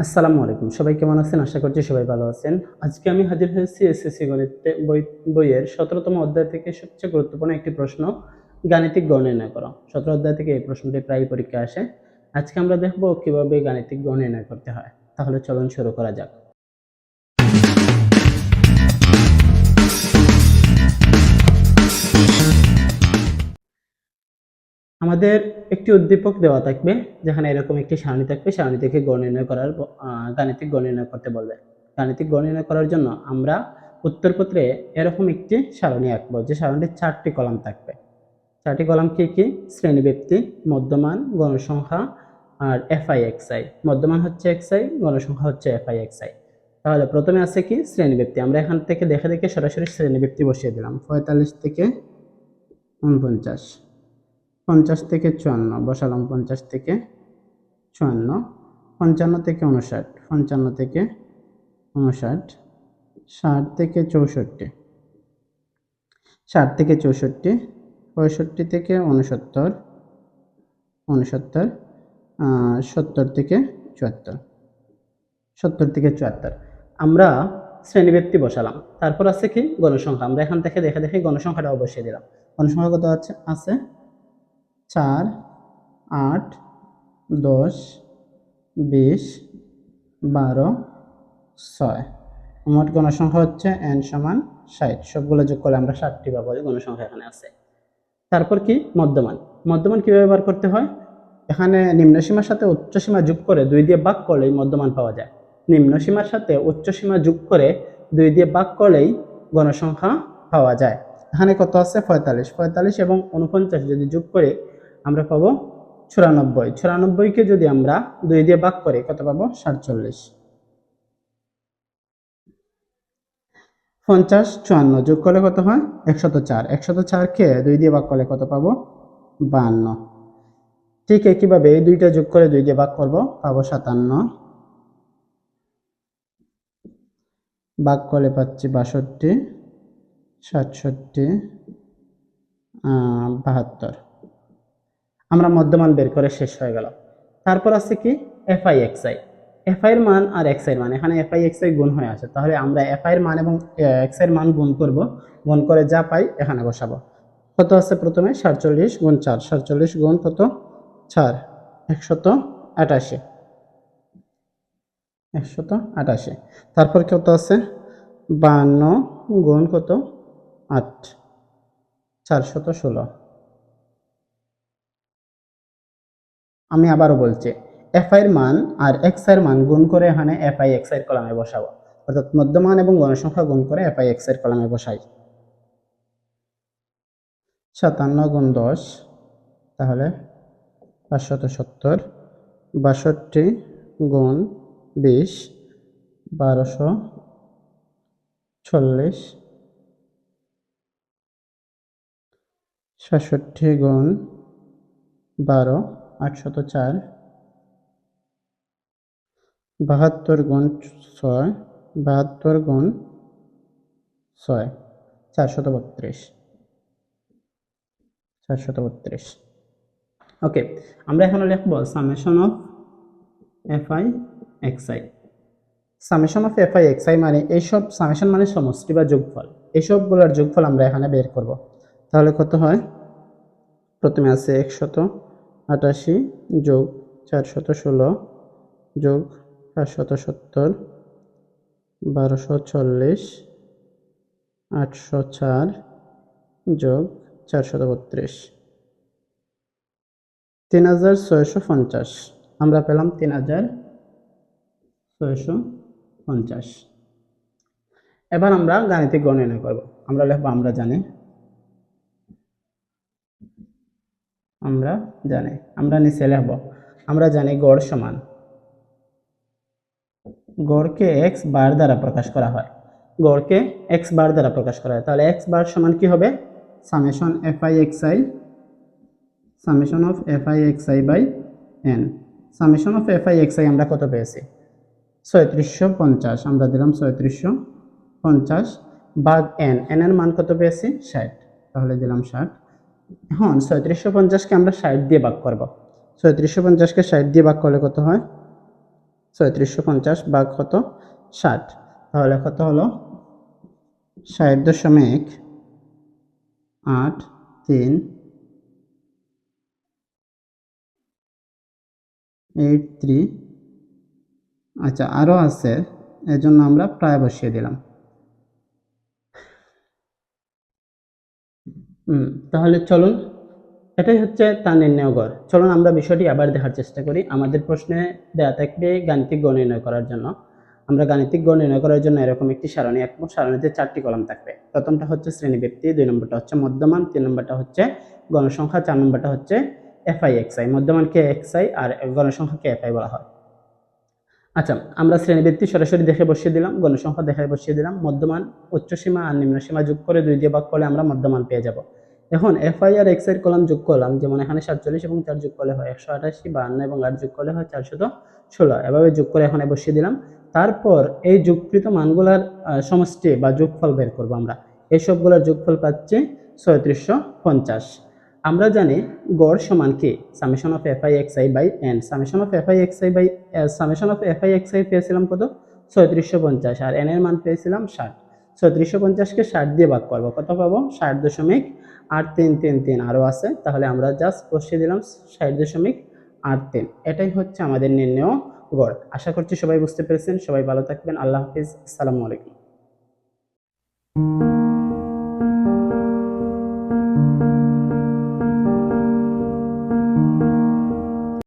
আসসালামু আলাইকুম। সবাই কেমন আছেন? আশা করছি সবাই ভালো আছেন। আজকে আমি হাজির হয়েছি এসএসসি গণিতে বইয়ের ১৭তম অধ্যায় থেকে সবচেয়ে গুরুত্বপূর্ণ একটি প্রশ্ন, গাণিতিক গড় নির্ণয় করো। ১৭ অধ্যায় থেকে এই প্রশ্নটি প্রায়ই পরীক্ষায় আসে। আজকে আমরা দেখব কিভাবে গাণিতিক গড় নির্ণয় করতে হয়। তাহলে চলুন শুরু করা যাক। আমাদের একটি উদ্দীপক দেওয়া থাকবে, যেখানে এরকম একটি সারণী থাকবে। সারণী থেকে গড় নির্ণয় করার গাণিতিক গড় নির্ণয় করতে বলবে। গাণিতিক গড় নির্ণয় করার জন্য আমরা উত্তরপত্রে এরকম একটি সারণী আঁকবো, যে সারণীর 4টি কলাম থাকবে। 4টি কলাম কি কি? শ্রেণীব্যক্তি, মধ্যমান, গণসংখ্যা আর এফআই এক্সআই। মধ্যমান হচ্ছে এক্সআই, গণসংখ্যা হচ্ছে এফআই এক্সআই। তাহলে প্রথমে আছে কি? শ্রেণীব্যক্তি। আমরা এখান থেকে দেখে দেখে সরাসরি শ্রেণীব্যক্তি বসিয়ে দিলাম। 45 থেকে 49, 50 থেকে 54 বসালাম। 50 থেকে 54, 55 থেকে 59, 55 থেকে 59, 60 থেকে 64, 60 থেকে 64, 65 থেকে 69, 69, 70 থেকে 74, 70 থেকে 74 আমরা শ্রেণীব্যক্তি বসালাম। তারপর আছে কি? গণসংখ্যা। আমরা এখান থেকে দেখে দেখে গণসংখ্যাটাও বসিয়ে দিলাম। গণসংখ্যা কত আছে? 4, 8, 10, 20, 12, 6। মোট গণসংখ্যা হচ্ছে n সমান 60। সবগুলো যোগ করলে আমরা 60টি পাবো। গণসংখ্যা এখানে আছে। তারপর কি? মধ্যমান। মধ্যমান কিভাবে ব্যবহার করতে হয়? এখানে নিম্ন সীমার সাথে উচ্চ সীমা যোগ করে 2 দিয়ে ভাগ করলেই মধ্যমান পাওয়া যায়। নিম্ন সীমার সাথে উচ্চ সীমা যোগ করে 2 দিয়ে ভাগ করলেই গণসংখ্যা পাওয়া যায়। এখানে কত আছে? 45। 45 এবং 49 যদি যোগ করে আমরা পাবো 94। 94 কে যদি আমরা 2 দিয়ে ভাগ করি কত পাবো? 47। 50, 54 যোগ করলে কত হয়? 104। 104 কে 2 দিয়ে ভাগ করলে কত পাবো? 52। ঠিক একইভাবে এই দুইটা যোগ করে 2 দিয়ে ভাগ করব, পাবো 57। ভাগ করলে পাচ্ছি 62, 67, 72। আমরা মধ্যমান বের করে শেষ হয়ে গেল। তারপর আছে কি? FI XI. এফআই এর মান আর এক্সআই এর মান, এখানে এফআই এক্সআই গুণ হয়ে আছে। তাহলে আমরা এফআই এর মান এবং এক্সআই এর মান গুণ করব। গুণ করে যা পাই এখানে বসাবো। কত আছে? প্রথমে 47 গুণ 4, 47 গুণ কত? 4, 188, 188। তারপর কত আছে? 52 গুণ কত? 8, 416। আমি আবারও বলছি, এফআই এর মান আর এক্সআই এর মান গুণ করে এখানে এফআই এক্সআই এর কলামে বসাবো। অর্থাৎ মধ্যমান এবং গণসংখ্যা গুণ করে এফআই এক্সআই এর কলামে বসাই। 57 গুণ 10, তাহলে 570। 62 গুণ 20, 1240। 67 গুণ 12, 804। 72 গুণ 6, 72 গুণ 6, 432, 432। ওকে, আমরা এখন লিখব summation of F I X I. Summation of F I XI মানে এইসব, সামেশন মানে সমষ্টি বা যোগফল, এইসবগুলোর যোগফল আমরা এখানে বের করব। তাহলে কত হয়? প্রথমে আছে 188 যোগ 416 যোগ 570, 1240, 804 যোগ 432, 3650। আমরা পেলাম 3650। এবার আমরা গাণিতিক গড় নির্ণয় করব। আমরা লিখব আমরা জানি। আমরা নিচে লিখব আমরা জানি গড় সমান, গড়কে এক্স বার দ্বারা প্রকাশ করা হয়। গড়কে এক্স বার দ্বারা প্রকাশ করা হয়। তাহলে এক্স বার সমান কি হবে? Summation F I X I, summation of F I X I by N. Summation of F I X I আমরা কত পেয়েছি? 3750। আমরা দিলাম 3750 ভাগ এন। এন এর মান কত পেয়েছি? 60। তাহলে দিলাম 60। এখন 3750 কে আমরা 60 দিয়ে ভাগ করব। 3750 কে 60 দিয়ে ভাগ করলে কত হয়? 3750 ভাগ কত 60, তাহলে কত হলো 60.83, আচ্ছা আরও আছে, এজন্য আমরা প্রায় বসিয়ে দিলাম। তাহলে চলুন, এটাই হচ্ছে তার নির্ণয় গড়। চলুন আমরা বিষয়টি আবার দেখার চেষ্টা করি। আমাদের প্রশ্নে দেয়া থাকবে গাণিতিক গড় নির্ণয় করার জন্য। আমরা গাণিতিক গড় নির্ণয় করার জন্য এরকম একটি সারণী আঁকবো। সারণীতে 4টি কলাম থাকবে। প্রথমটা হচ্ছে শ্রেণীব্যক্তি, 2 নম্বরটা হচ্ছে মধ্যমান, 3 নম্বরটা হচ্ছে গণসংখ্যা, 4 নম্বরটা হচ্ছে এফআই এক্সআই। মধ্যমানকে এক্সআই আর গণসংখ্যাকে এফআই বলা হয়। আচ্ছা, আমরা শ্রেণীবৃত্তি সরাসরি দেখে বসিয়ে দিলাম, গণসংখ্যা দেখে বসিয়ে দিলাম, মধ্যমান, উচ্চসীমা আর নিম্নসীমা যোগ করে 2 দিয়ে ভাগ করলে আমরা মধ্যমান পেয়ে যাব। এখন এফআই আর এক্স এর কলাম যোগ করলাম, যেমন এখানে 47 এবং 4 যোগ করলে হয় 188, 52 এবং 8 যোগ করলে হয় 416, এভাবে যোগ করে এখানে বসিয়ে দিলাম। তারপর এই যোগকৃত মানগুলার সমষ্টি বা যোগফল বের করব আমরা। এই সবগুলোর যোগফল পাচ্ছি 3750। আমরা জানি গড় সমান কি, summation of F I X I by N. Summation of F I X I by summation of F I X I পেয়েছিলাম কত 3750, আর এন এর মান পেয়েছিলাম 60। 3750কে 60 দিয়ে ভাগ করবো, কত পাবো 60.8333, আরও আছে, তাহলে আমরা জাস্ট বসিয়ে দিলাম 60.83। এটাই হচ্ছে আমাদের নির্ণয় গড়। আশা করছি সবাই বুঝতে পেরেছেন। সবাই ভালো থাকবেন। আল্লাহ হাফিজ, আসসালামু আলাইকুম।